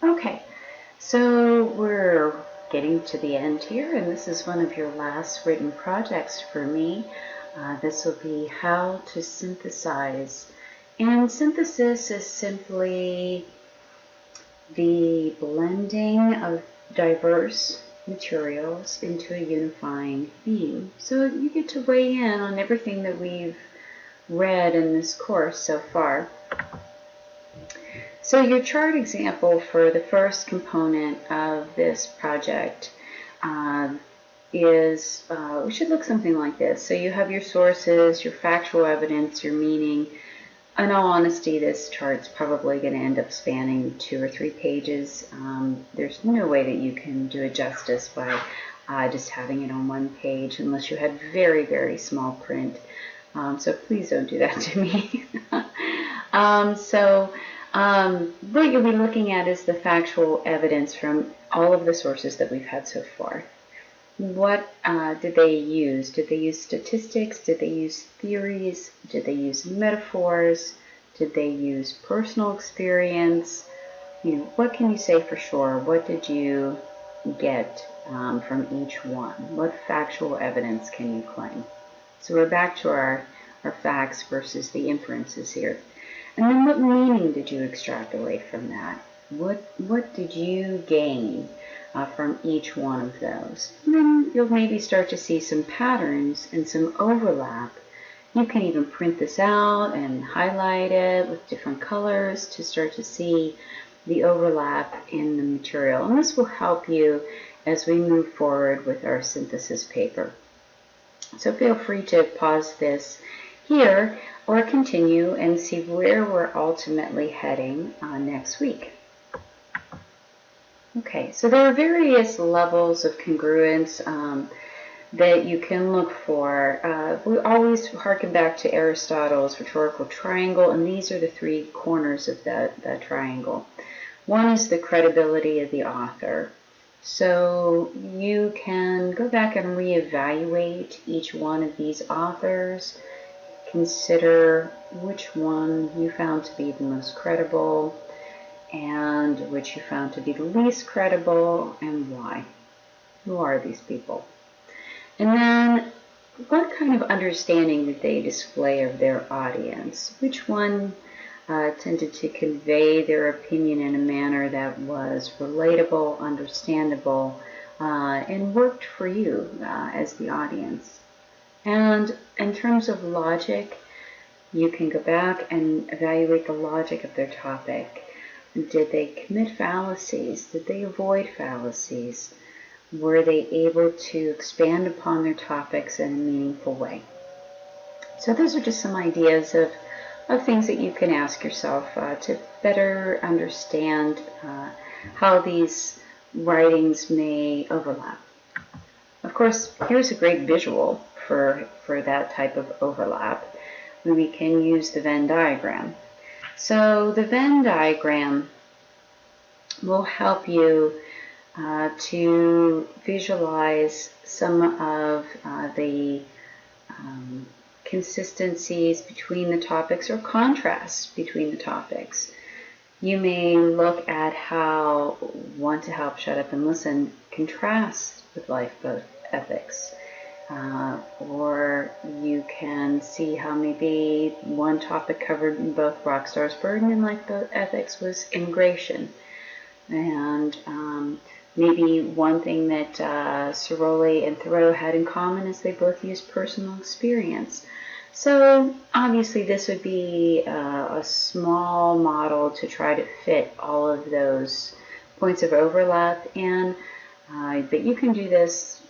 Okay, so we're getting to the end here, and this is one of your last written projects for me. This will be how to synthesize. And synthesis is simply the blending of diverse materials into a unifying theme. So you get to weigh in on everything that we've read in this course so far. So your chart example for the first component of this project it should look something like this. So you have your sources, your factual evidence, your meaning. In all honesty, this chart's probably going to end up spanning 2 or 3 pages. There's no way that you can do it justice by just having it on one page unless you had very, very small print. So please don't do that to me. What you'll be looking at is the factual evidence from all of the sources that we've had so far. What did they use? Did they use statistics? Did they use theories? Did they use metaphors? Did they use personal experience? What can you say for sure? What did you get from each one? What factual evidence can you claim? So we're back to our facts versus the inferences here. And then what meaning did you extrapolate from that? What did you gain from each one of those? And then you'll maybe start to see some patterns and some overlap. You can even print this out and highlight it with different colors to start to see the overlap in the material. And this will help you as we move forward with our synthesis paper. So feel free to pause this here or continue and see where we're ultimately heading next week. Okay, so there are various levels of congruence that you can look for. We always harken back to Aristotle's rhetorical triangle, and these are the 3 corners of that triangle. One is the credibility of the author. So you can go back and reevaluate each one of these authors, consider which one you found to be the most credible and which you found to be the least credible, and why. Who are these people? And then what kind of understanding did they display of their audience? Which one tended to convey their opinion in a manner that was relatable, understandable, and worked for you as the audience? And in terms of logic, you can go back and evaluate the logic of their topic. Did they commit fallacies? Did they avoid fallacies? Were they able to expand upon their topics in a meaningful way? So those are just some ideas of things that you can ask yourself to better understand how these writings may overlap. Of course, here's a great visual for that type of overlap. We can use the Venn diagram. So the Venn diagram will help you to visualize some of the consistencies between the topics or contrasts between the topics. You may look at how Want to Help, Shut Up and Listen contrasts with lifeboat ethics. Or you can see how maybe one topic covered in both Rockstar's Burden and Lifeboat Ethics was immigration. And maybe one thing that Ciroli and Thoreau had in common is they both used personal experience. So obviously this would be a small model to try to fit all of those points of overlap in, but you can do this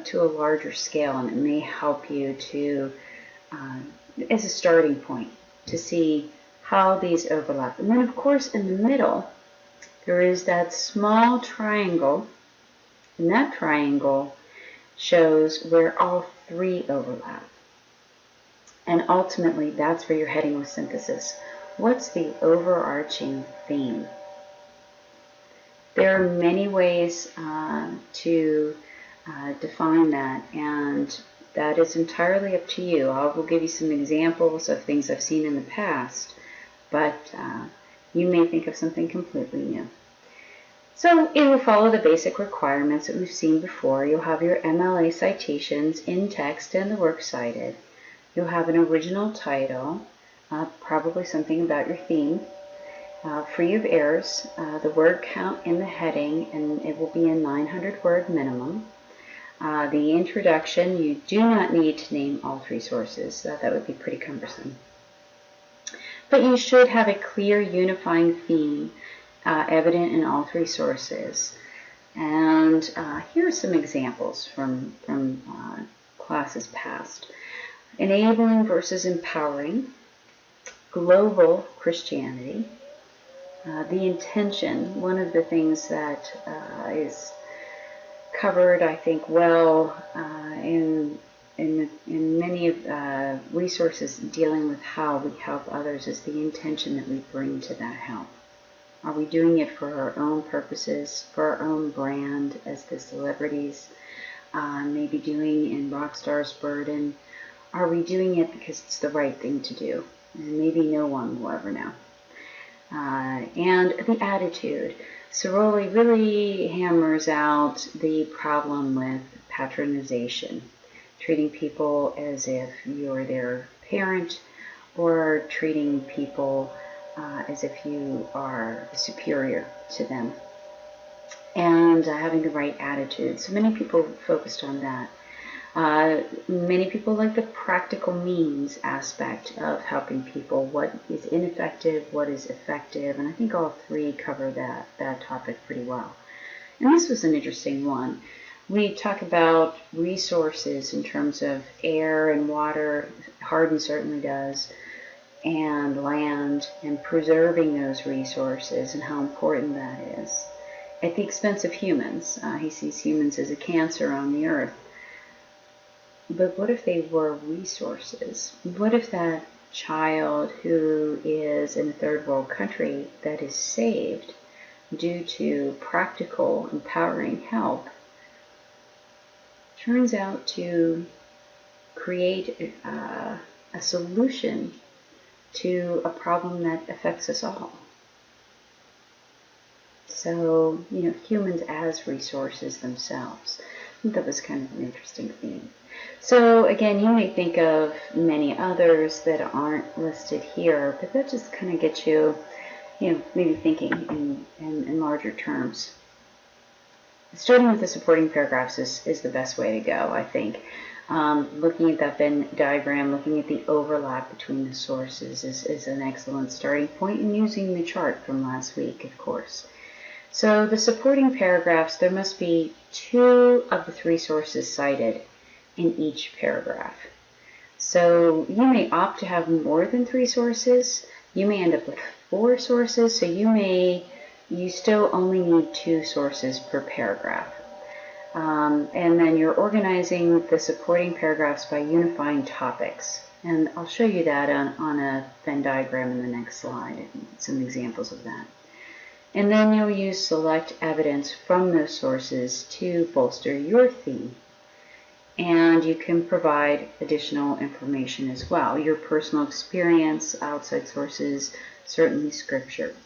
to a larger scale, and it may help you to, as a starting point, to see how these overlap. And then of course in the middle, there is that small triangle, and that triangle shows where all 3 overlap. And ultimately, that's where you're heading with synthesis. What's the overarching theme? There are many ways to define that, and that is entirely up to you. I will give you some examples of things I've seen in the past, but you may think of something completely new. So it will follow the basic requirements that we've seen before. You'll have your MLA citations in text and the works cited. You'll have an original title, probably something about your theme, free of errors, the word count in the heading, and it will be a 900-word minimum. The introduction, you do not need to name all three sources. That would be pretty cumbersome. But you should have a clear unifying theme evident in all three sources. And here are some examples from classes past. Enabling versus empowering, global Christianity, the intention, one of the things that is covered, I think, well in many resources dealing with how we help others is the intention that we bring to that help. Are we doing it for our own purposes, for our own brand as the celebrities, maybe doing in Rockstar's Burden? Are we doing it because it's the right thing to do? And maybe no one will ever know. And the attitude. Ciroli really hammers out the problem with patronization, treating people as if you're their parent or treating people as if you are superior to them, and having the right attitude. So many people focused on that. Many people like the practical means aspect of helping people. What is ineffective, what is effective, and I think all three cover that topic pretty well. And this was an interesting one. We talk about resources in terms of air and water, Hardin certainly does, and land, and preserving those resources and how important that is. At the expense of humans. He sees humans as a cancer on the earth. But what if they were resources? What if that child who is in a third world country that is saved due to practical, empowering help turns out to create a solution to a problem that affects us all? So, humans as resources themselves. I think that was kind of an interesting theme. So again, you may think of many others that aren't listed here, but that just kind of gets you, maybe thinking in larger terms. Starting with the supporting paragraphs is the best way to go, I think. Looking at that Venn diagram, looking at the overlap between the sources is an excellent starting point, and using the chart from last week, of course. So the supporting paragraphs, there must be 2 of the 3 sources cited in each paragraph. So you may opt to have more than 3 sources. You may end up with 4 sources, so you still only need 2 sources per paragraph. And then you're organizing the supporting paragraphs by unifying topics. And I'll show you that on a Venn diagram in the next slide, some examples of that. And then you'll use select evidence from those sources to bolster your theme. And you can provide additional information as well. Your personal experience, outside sources, certainly scripture.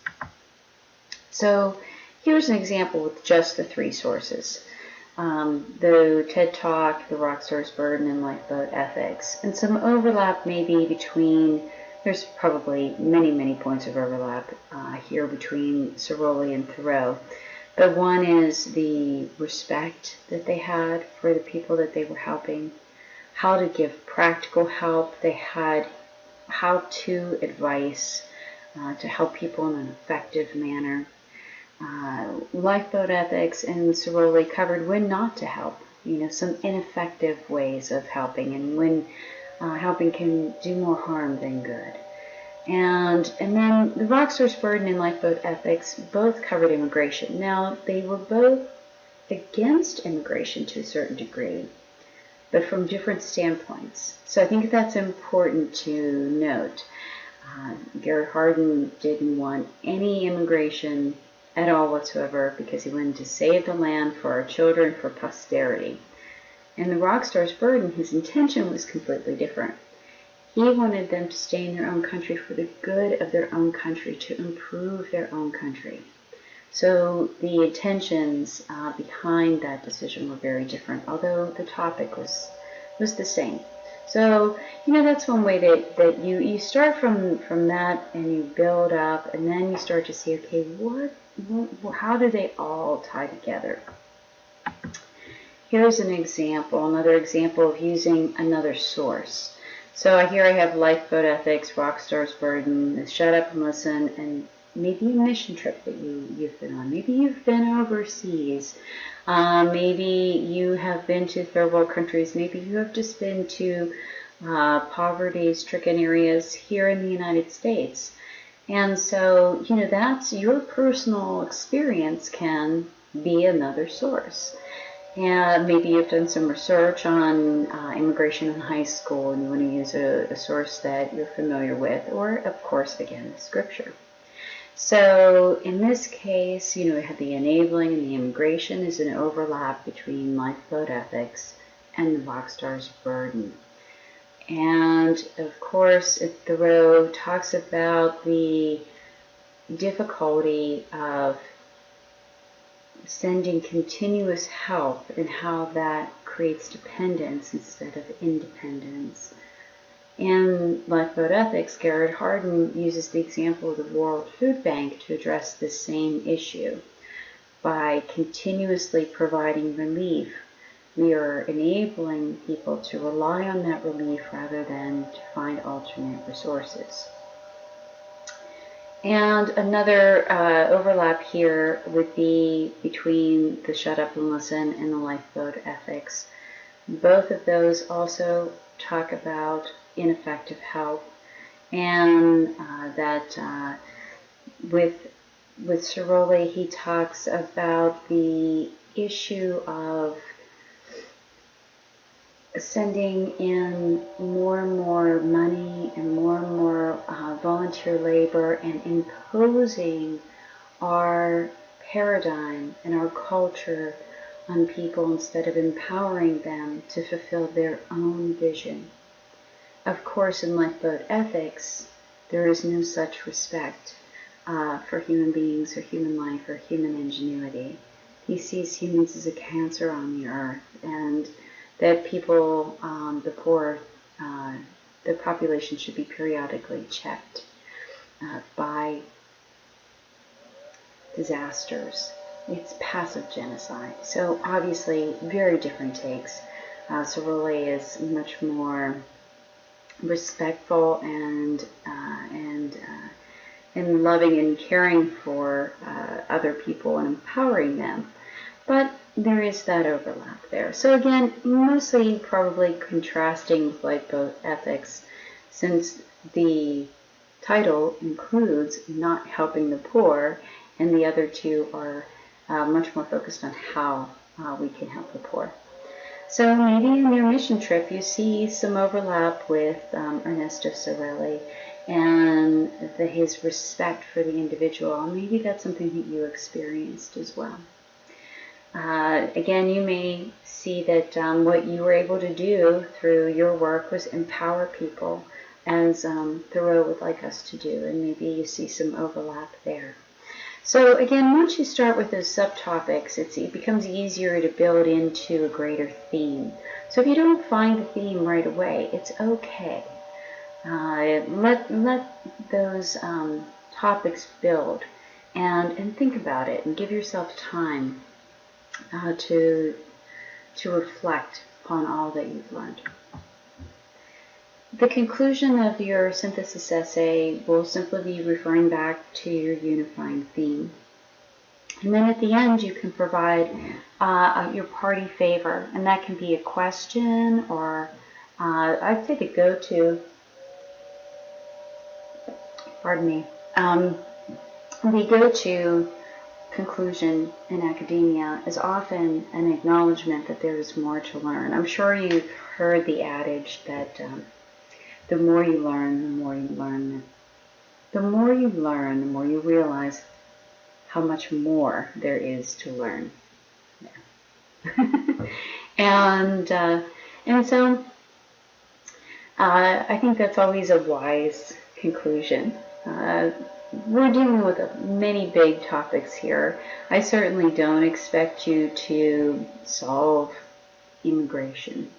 So here's an example with just the 3 sources. The TED Talk, the Rockstar's Burden, and Lifeboat Ethics. And some overlap maybe between, there's probably many points of overlap here between Ciroli and Thoreau. But one is the respect that they had for the people that they were helping, how to give practical help. They had how-to advice to help people in an effective manner. Lifeboat Ethics and Ciroli covered when not to help, some ineffective ways of helping, and when helping can do more harm than good. And then the Rockstar's Burden and Lifeboat Ethics both covered immigration. Now, they were both against immigration to a certain degree, but from different standpoints. So I think that's important to note. Gary Hardin didn't want any immigration at all whatsoever because he wanted to save the land for our children, for posterity. And the Rockstar's Burden, his intention was completely different. He wanted them to stay in their own country for the good of their own country, to improve their own country. So the intentions behind that decision were very different, although the topic was the same. So, that's one way that you start from that and you build up, and then you start to see, okay, how do they all tie together? Here's another example of using another source. So here I have Lifeboat Ethics, Rockstar's Burden, Shut Up and Listen, and maybe a mission trip that you've been on. Maybe you've been overseas. Maybe you have been to third world countries. Maybe you have just been to poverty-stricken areas here in the United States. And so, that's your personal experience can be another source. And maybe you've done some research on immigration in high school and you want to use a source that you're familiar with, or, of course, again, the scripture. So in this case, we have the enabling and the immigration is an overlap between Lifeboat Ethics and the Rockstar's Burden. And, of course, Thoreau talks about the difficulty of sending continuous help and how that creates dependence instead of independence. In Lifeboat Ethics, Garrett Hardin uses the example of the World Food Bank to address this same issue. By continuously providing relief, we are enabling people to rely on that relief rather than to find alternate resources. And another overlap here would be between the Shut Up and Listen and the Lifeboat Ethics. Both of those also talk about ineffective help, and that with Ciroli he talks about the issue of sending in more and more money and more volunteer labor and imposing our paradigm and our culture on people instead of empowering them to fulfill their own vision. Of course, in Lifeboat Ethics, there is no such respect for human beings or human life or human ingenuity. He sees humans as a cancer on the earth, and that people, the poor, the population should be periodically checked by disasters. It's passive genocide. So obviously, very different takes. Ciroli is much more respectful and loving and caring for other people and empowering them. But there is that overlap there. So again, mostly probably contrasting with Lifeboat Ethics, since the title includes not helping the poor, and the other two are much more focused on how we can help the poor. So maybe in your mission trip you see some overlap with Ernesto Ciroli and his respect for the individual. Maybe that's something that you experienced as well. Again, you may see that what you were able to do through your work was empower people, as Thoreau would like us to do, and maybe you see some overlap there. So again, once you start with those subtopics, it becomes easier to build into a greater theme. So if you don't find the theme right away, it's okay. Let those topics build, and think about it, and give yourself time to reflect upon all that you've learned. The conclusion of your synthesis essay will simply be referring back to your unifying theme. And then at the end you can provide your party favor, and that can be a question or I'd say the go-to, the go-to conclusion in academia is often an acknowledgement that there is more to learn. I'm sure you've heard the adage that the more you learn, the more you learn. The more you learn, the more you realize how much more there is to learn. Yeah. and so I think that's always a wise conclusion. we're dealing with many big topics here. I certainly don't expect you to solve immigration,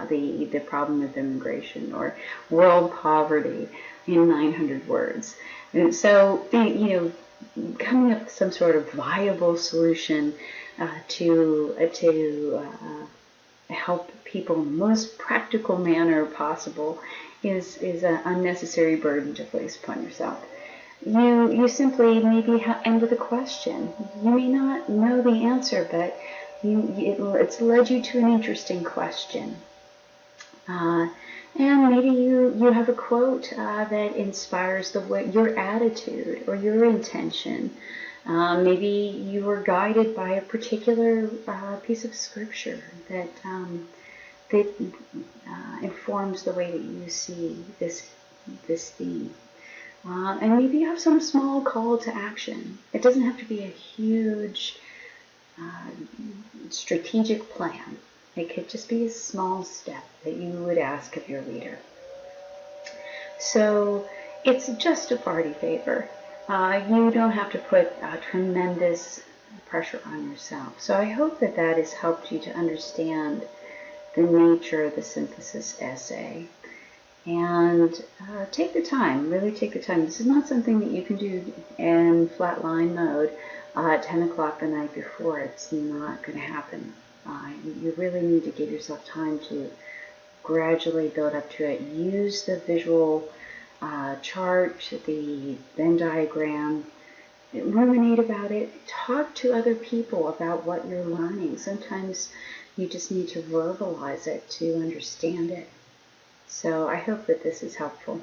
the problem of immigration, or world poverty in 900 words. And so, coming up with some sort of viable solution to help people in the most practical manner possible is an unnecessary burden to place upon yourself. You simply maybe end with a question. You may not know the answer, but it's led you to an interesting question. And maybe you have a quote that inspires your attitude or your intention. Maybe you were guided by a particular piece of scripture that informs the way that you see this theme. And maybe you have some small call to action. It doesn't have to be a huge strategic plan. It could just be a small step that you would ask of your leader. So it's just a party favor. You don't have to put tremendous pressure on yourself. So I hope that has helped you to understand the nature of the synthesis essay. And take the time, really take the time. This is not something that you can do in flatline mode at 10 o'clock the night before. It's not going to happen. You really need to give yourself time to gradually build up to it. Use the visual chart, the Venn diagram, ruminate about it. Talk to other people about what you're learning. Sometimes you just need to verbalize it to understand it. So I hope that this is helpful.